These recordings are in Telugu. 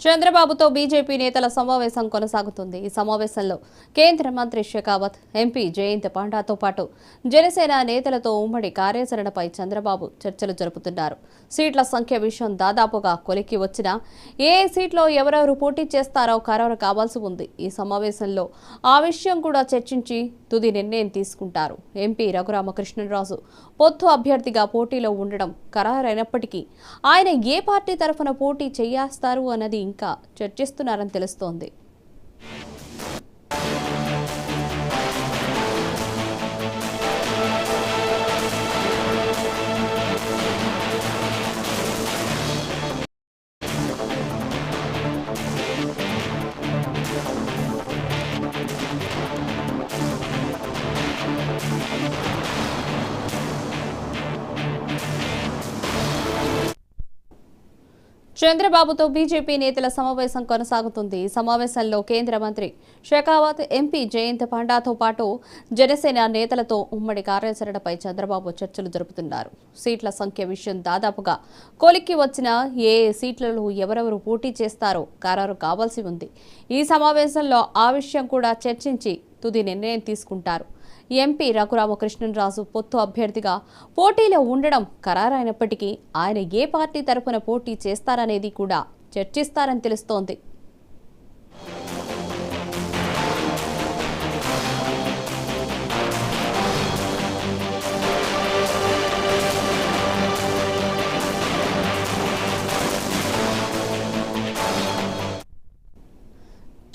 చంద్రబాబుతో బీజేపీ నేతల సమావేశం కొనసాగుతుంది. ఈ సమావేశంలో కేంద్ర మంత్రి షెకావత్, ఎంపీ జయంత్ పాండాతో పాటు జనసేన నేతలతో ఉమ్మడి కార్యాచరణపై చంద్రబాబు చర్చలు జరుపుతున్నారు. సీట్ల సంఖ్య విషయం దాదాపుగా కొలిక్కి వచ్చినా ఏ సీట్లో ఎవరెవరు పోటీ చేస్తారో ఖరారు కావాల్సి ఉంది. ఈ సమావేశంలో ఆ విషయం కూడా చర్చించి తుది నిర్ణయం తీసుకుంటారు. ఎంపీ రఘురామకృష్ణరాజు పొత్తు అభ్యర్థిగా పోటీలో ఉండడం ఖరారైనప్పటికీ ఆయన ఏ పార్టీ తరఫున పోటీ చేస్తారు అన్నది ఇంకా చర్చిస్తున్నారని తెలుస్తోంది. చంద్రబాబుతో బీజేపీ నేతల సమావేశం కొనసాగుతుంది. ఈ సమావేశంలో కేంద్ర మంత్రి షెకావత్, ఎంపీ జయంత్ పాండాతో పాటు జనసేన నేతలతో ఉమ్మడి కార్యాచరణపై చంద్రబాబు చర్చలు జరుపుతున్నారు. సీట్ల సంఖ్య విషయం దాదాపుగా కొలిక్కి వచ్చినా ఏ సీట్లలో ఎవరెవరు పోటీ చేస్తారో ఖరారు కావాల్సి ఉంది. ఈ సమావేశంలో ఆ విషయం కూడా చర్చించి తుది నిర్ణయం తీసుకుంటారు. ఎంపీ రఘురామకృష్ణరాజు పొత్తు అభ్యర్థిగా పోటీలో ఉండడం ఖరారైనప్పటికీ ఆయన ఏ పార్టీ తరఫున పోటీ చేస్తారనేది కూడా చర్చిస్తారని తెలుస్తోంది.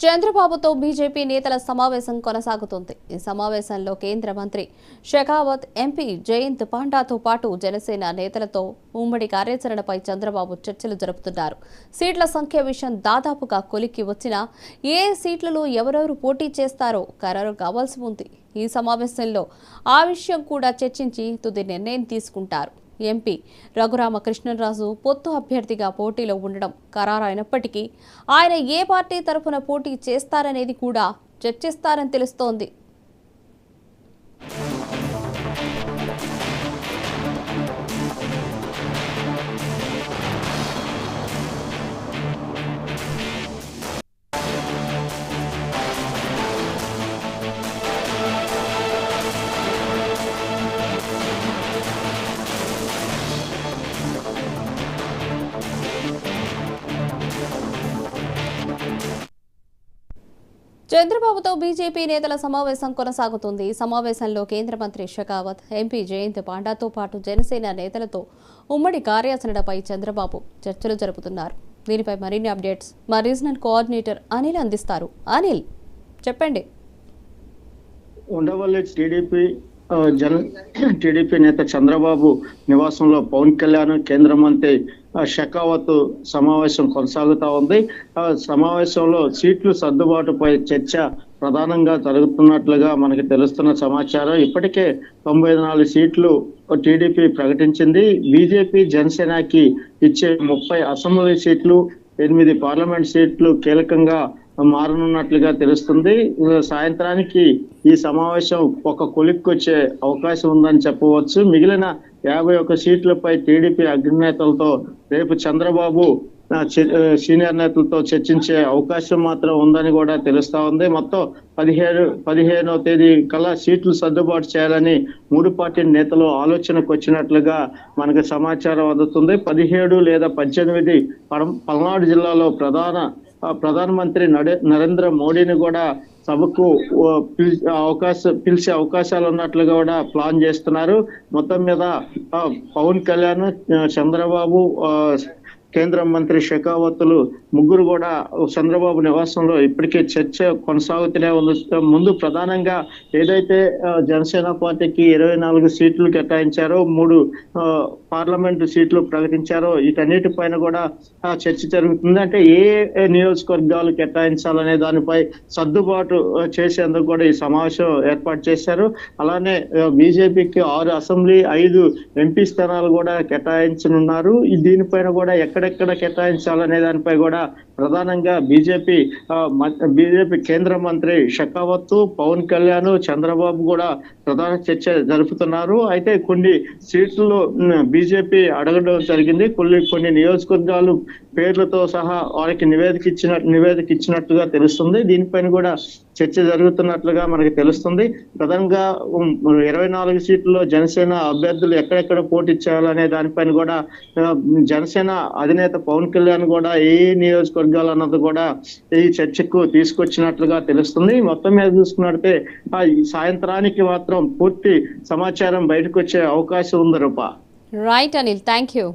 చంద్రబాబుతో బీజేపీ నేతల సమావేశం కొనసాగుతుంది. ఈ సమావేశంలో కేంద్ర మంత్రి షెకావత్, ఎంపీ జయంత్ పాండాతో పాటు జనసేన నేతలతో ఉమ్మడి కార్యాచరణపై చంద్రబాబు చర్చలు జరుపుతున్నారు. సీట్ల సంఖ్య విషయం దాదాపుగా కొలిక్కి వచ్చినా ఏ సీట్లలో ఎవరెవరు పోటీ చేస్తారో ఖరారు కావాల్సి ఉంది. ఈ సమావేశంలో ఆ విషయం కూడా చర్చించి తుది నిర్ణయం తీసుకుంటారు. ఎంపీ రఘురామకృష్ణరాజు పొత్తు అభ్యర్థిగా పోటీలో ఉండడం ఖరారైనప్పటికీ ఆయన ఏ పార్టీ తరఫున పోటీ చేస్తారనేది కూడా చర్చిస్తారని తెలుస్తోంది. చంద్రబాబుతో బీజేపీ నేతల సమావేశం కొనసాగుతుంది. ఈ సమావేశంలో కేంద్ర మంత్రి షెకావత్, ఎంపీ జయంత్ పాండాతో పాటు జనసేన నేతలతో ఉమ్మడి కార్యాచరణపై చంద్రబాబు చర్చలు జరుపుతున్నారు. దీనిపై మరిన్ని అప్డేట్స్ మా రీజనల్ కోఆర్డినేటర్ అనిల్ అందిస్తారు. అనిల్, చెప్పండి. ఉండవల్లి టీడీపీ నేత చంద్రబాబు నివాసంలో పవన్ కళ్యాణ్, కేంద్ర మంత్రి షెకావత్ సమావేశం కొనసాగుతా ఉంది. సమావేశంలో సీట్లు సర్దుబాటుపై చర్చ ప్రధానంగా జరుగుతున్నట్లుగా మనకి తెలుస్తున్న సమాచారం. ఇప్పటికే 94 సీట్లు టీడీపీ ప్రకటించింది. బీజేపీ జనసేనకి ఇచ్చే 30 అసెంబ్లీ సీట్లు, 8 పార్లమెంట్ సీట్లు కీలకంగా మారనున్నట్లుగా తెలుస్తుంది. సాయంత్రానికి ఈ సమావేశం ఒక కొలిక్కి వచ్చే అవకాశం ఉందని చెప్పవచ్చు. మిగిలిన 51 సీట్లపై టీడీపీ అగ్రనేతలతో రేపు చంద్రబాబు సీనియర్ నేతలతో చర్చించే అవకాశం మాత్రం ఉందని కూడా తెలుస్తా ఉంది. మొత్తం 15వ తేదీ కల్లా సీట్లు సర్దుబాటు చేయాలని 3 పార్టీ నేతలు ఆలోచనకు వచ్చినట్లుగా మనకు సమాచారం అందుతుంది. 17 లేదా 18 పల్నాడు జిల్లాలో ప్రధానమంత్రి నరేంద్ర మోడీని కూడా సభకు పిలిచే అవకాశాలు ఉన్నట్లుగా కూడా ప్లాన్ చేస్తున్నారు. మొత్తం మీద పవన్ కళ్యాణ్, చంద్రబాబు, కేంద్ర మంత్రి షెకావత్లు ముగ్గురు కూడా చంద్రబాబు నివాసంలో ఇప్పటికే చర్చ కొనసాగుతూనే ఉంది. ముందు ప్రధానంగా ఏదైతే జనసేన పార్టీకి 24 సీట్లు కేటాయించారో, 3 పార్లమెంటు సీట్లు ప్రకటించారో, వీటన్నిటిపైన కూడా చర్చ జరుగుతుంది. అంటే ఏ నియోజకవర్గాలు కేటాయించాలనే దానిపై సర్దుబాటు చేసేందుకు కూడా ఈ సమావేశం ఏర్పాటు చేశారు. అలానే బీజేపీకి 6 అసెంబ్లీ, 5 ఎంపీ స్థానాలు కూడా కేటాయించనున్నారు. దీనిపైన కూడా ఎక్కడెక్కడ కేటాయించాలనే దానిపై కూడా ప్రధానంగా బీజేపీ కేంద్ర మంత్రి షెకావత్, పవన్ కళ్యాణ్, చంద్రబాబు కూడా ప్రధాన చర్చ జరుపుతున్నారు. అయితే కొన్ని సీట్లలో బీజేపీ అడగడం జరిగింది. కొన్ని నియోజకవర్గాలు పేర్లతో సహా వారికి నివేదిక ఇచ్చినట్టుగా తెలుస్తుంది. దీనిపైన కూడా చర్చ జరుగుతున్నట్లుగా మనకి తెలుస్తుంది. ప్రధానంగా 24 సీట్లలో జనసేన అభ్యర్థులు ఎక్కడెక్కడ పోటీ చేయాలనే దానిపైన కూడా జనసేన అధినేత పవన్ కళ్యాణ్ కూడా ఏ నియోజకవర్గాలు అన్నది కూడా ఈ చర్చకు తీసుకొచ్చినట్లుగా తెలుస్తుంది. మొత్తం మీద చూసుకున్నట్టే ఈ సాయంత్రానికి మాత్రం పూర్తి సమాచారం బయటకు వచ్చే అవకాశం ఉంది Rupa. Right Anil, thank you.